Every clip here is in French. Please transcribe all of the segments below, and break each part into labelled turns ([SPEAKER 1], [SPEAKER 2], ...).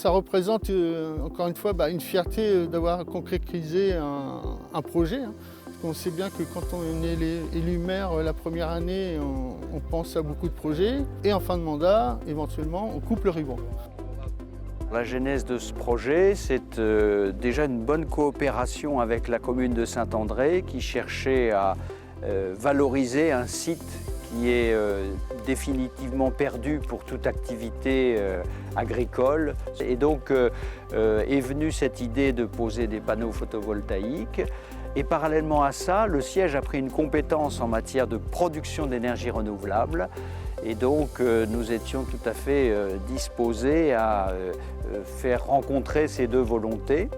[SPEAKER 1] Ça représente encore une fois une fierté d'avoir concrétisé un projet. On sait bien que quand on est élu maire la première année, on pense à beaucoup de projets. Et en fin de mandat, éventuellement, on coupe le ruban.
[SPEAKER 2] La genèse de ce projet, c'est déjà une bonne coopération avec la commune de Saint-André qui cherchait à valoriser un site qui est définitivement perdu pour toute activité agricole. Et donc est venue cette idée de poser des panneaux photovoltaïques. Et parallèlement à ça, le siège a pris une compétence en matière de production d'énergie renouvelable. Et donc nous étions tout à fait disposés à faire rencontrer ces deux volontés.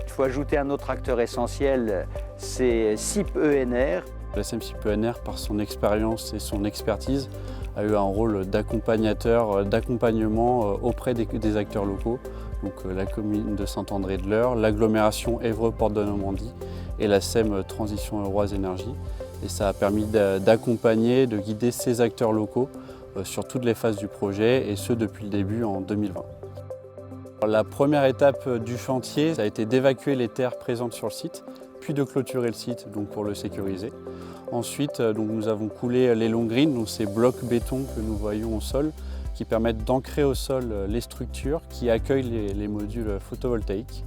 [SPEAKER 2] Il faut ajouter un autre acteur essentiel, c'est SIP ENR.
[SPEAKER 3] La SIP ENR, par son expérience et son expertise, a eu un rôle d'accompagnateur, d'accompagnement auprès des acteurs locaux, donc la commune de Saint-André-de-l'Eure, l'agglomération Évreux-Portes de Normandie et la SEM Transition Euroise Énergie. Et ça a permis d'accompagner, de guider ces acteurs locaux sur toutes les phases du projet, et ce depuis le début en 2020. La première étape du chantier, ça a été d'évacuer les terres présentes sur le site, puis de clôturer le site donc pour le sécuriser. Ensuite, nous avons coulé les long greens, donc ces blocs béton que nous voyons au sol, qui permettent d'ancrer au sol les structures qui accueillent les modules photovoltaïques,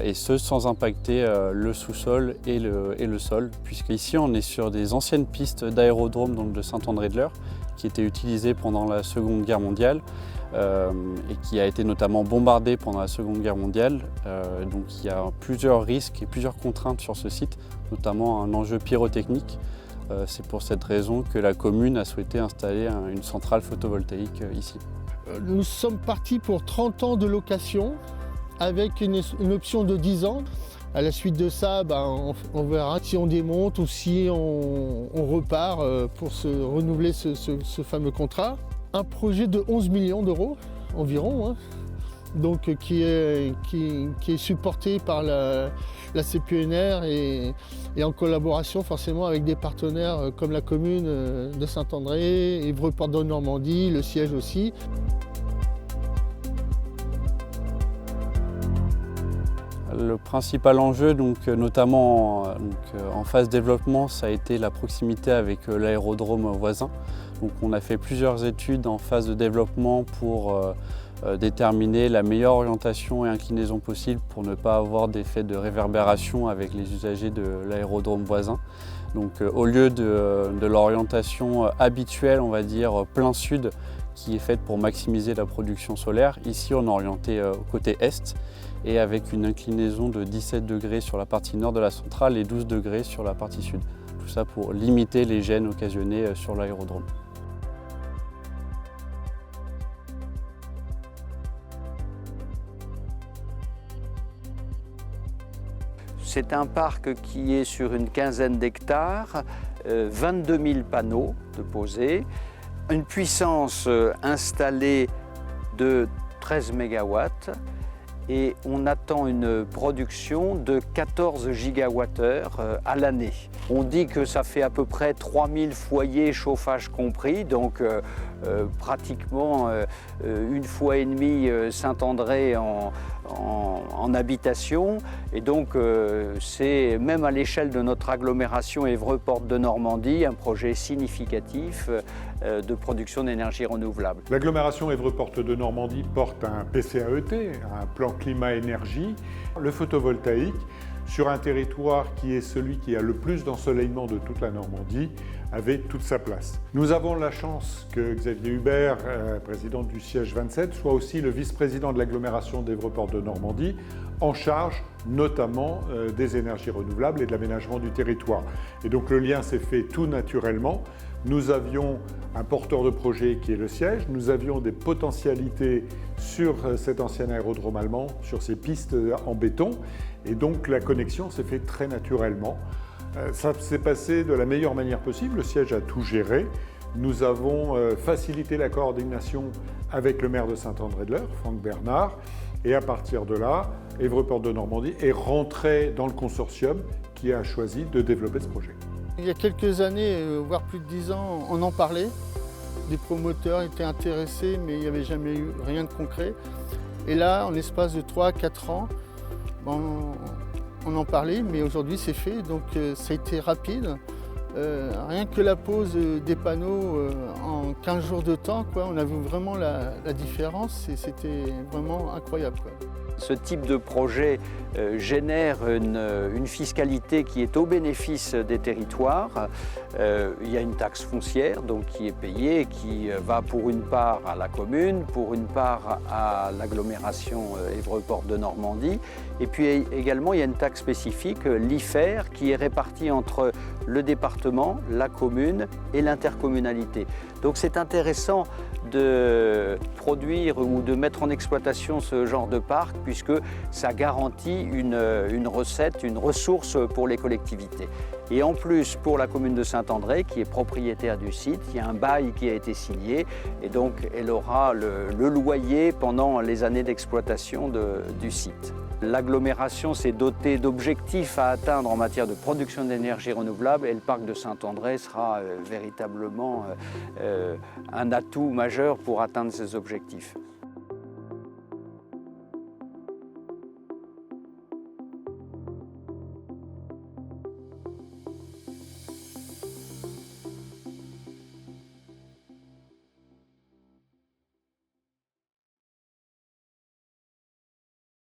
[SPEAKER 3] et ce sans impacter le sous-sol et le sol, puisque ici on est sur des anciennes pistes d'aérodrome de Saint-André-de-l'Eure qui étaient utilisées pendant la Seconde Guerre mondiale et qui a été notamment bombardée pendant la Seconde Guerre mondiale. Donc il y a plusieurs risques et plusieurs contraintes sur ce site, notamment un enjeu pyrotechnique. C'est pour cette raison que la commune a souhaité installer une centrale photovoltaïque ici.
[SPEAKER 1] Nous sommes partis pour 30 ans de location avec une option de 10 ans. À la suite de ça, on verra si on démonte ou si on repart pour se renouveler ce fameux contrat. Un projet de 11 millions d'euros environ, donc qui est supporté par la CPNR et en collaboration forcément avec des partenaires comme la commune de Saint-André, Évreux-Portes de Normandie, le siège aussi.
[SPEAKER 3] Le principal enjeu, notamment en phase développement, ça a été la proximité avec l'aérodrome voisin. Donc on a fait plusieurs études en phase de développement pour déterminer la meilleure orientation et inclinaison possible pour ne pas avoir d'effet de réverbération avec les usagers de l'aérodrome voisin. Donc au lieu de l'orientation habituelle, on va dire plein sud, qui est faite pour maximiser la production solaire, ici on a orienté côté est et avec une inclinaison de 17 degrés sur la partie nord de la centrale et 12 degrés sur la partie sud. Tout ça pour limiter les gênes occasionnés sur l'aérodrome.
[SPEAKER 2] C'est un parc qui est sur une quinzaine d'hectares, 22 000 panneaux de posés, une puissance installée de 13 MW et on attend une production de 14 gigawattheures à l'année. On dit que ça fait à peu près 3000 foyers chauffage compris, donc pratiquement une fois et demie Saint-André en habitation. Et donc c'est même à l'échelle de notre agglomération Évreux-Portes de Normandie un projet significatif de production d'énergie renouvelable.
[SPEAKER 4] L'agglomération Évreux-Portes de Normandie porte un PCAET, un plan climat-énergie, le photovoltaïque, sur un territoire qui est celui qui a le plus d'ensoleillement de toute la Normandie, avait toute sa place. Nous avons la chance que Xavier Hubert, président du siège 27, soit aussi le vice-président de l'agglomération d'Évreux-Portes de Normandie, en charge notamment des énergies renouvelables et de l'aménagement du territoire. Et donc le lien s'est fait tout naturellement. Nous avions un porteur de projet qui est le siège, nous avions des potentialités sur cet ancien aérodrome allemand, sur ces pistes en béton, et donc la connexion s'est faite très naturellement. Ça s'est passé de la meilleure manière possible, le siège a tout géré. Nous avons facilité la coordination avec le maire de Saint-André-de-l'Eure, Franck Bernard, et à partir de là, Évreux-Portes de Normandie est rentré dans le consortium qui a choisi de développer ce projet.
[SPEAKER 1] Il y a quelques années, voire plus de 10 ans, on en parlait. Des promoteurs étaient intéressés, mais il n'y avait jamais eu rien de concret. Et là, en l'espace de 3 à 4 ans, on en parlait, mais aujourd'hui c'est fait, donc ça a été rapide. Rien que la pose des panneaux en 15 jours de temps, on a vu vraiment la différence et c'était vraiment incroyable.
[SPEAKER 2] Ce type de projet génère une fiscalité qui est au bénéfice des territoires. Il y a une taxe foncière donc, qui est payée, qui va pour une part à la commune, pour une part à l'agglomération Évreux-Portes de Normandie. Et puis également, il y a une taxe spécifique, l'IFER, qui est répartie entre le département, la commune et l'intercommunalité. Donc c'est intéressant de produire ou de mettre en exploitation ce genre de parc puisque ça garantit une recette, une ressource pour les collectivités. Et en plus, pour la commune de Saint-André, qui est propriétaire du site, il y a un bail qui a été signé et donc elle aura le loyer pendant les années d'exploitation du site. L'agglomération s'est dotée d'objectifs à atteindre en matière de production d'énergie renouvelable et le parc de Saint-André sera véritablement un atout majeur pour atteindre ces objectifs.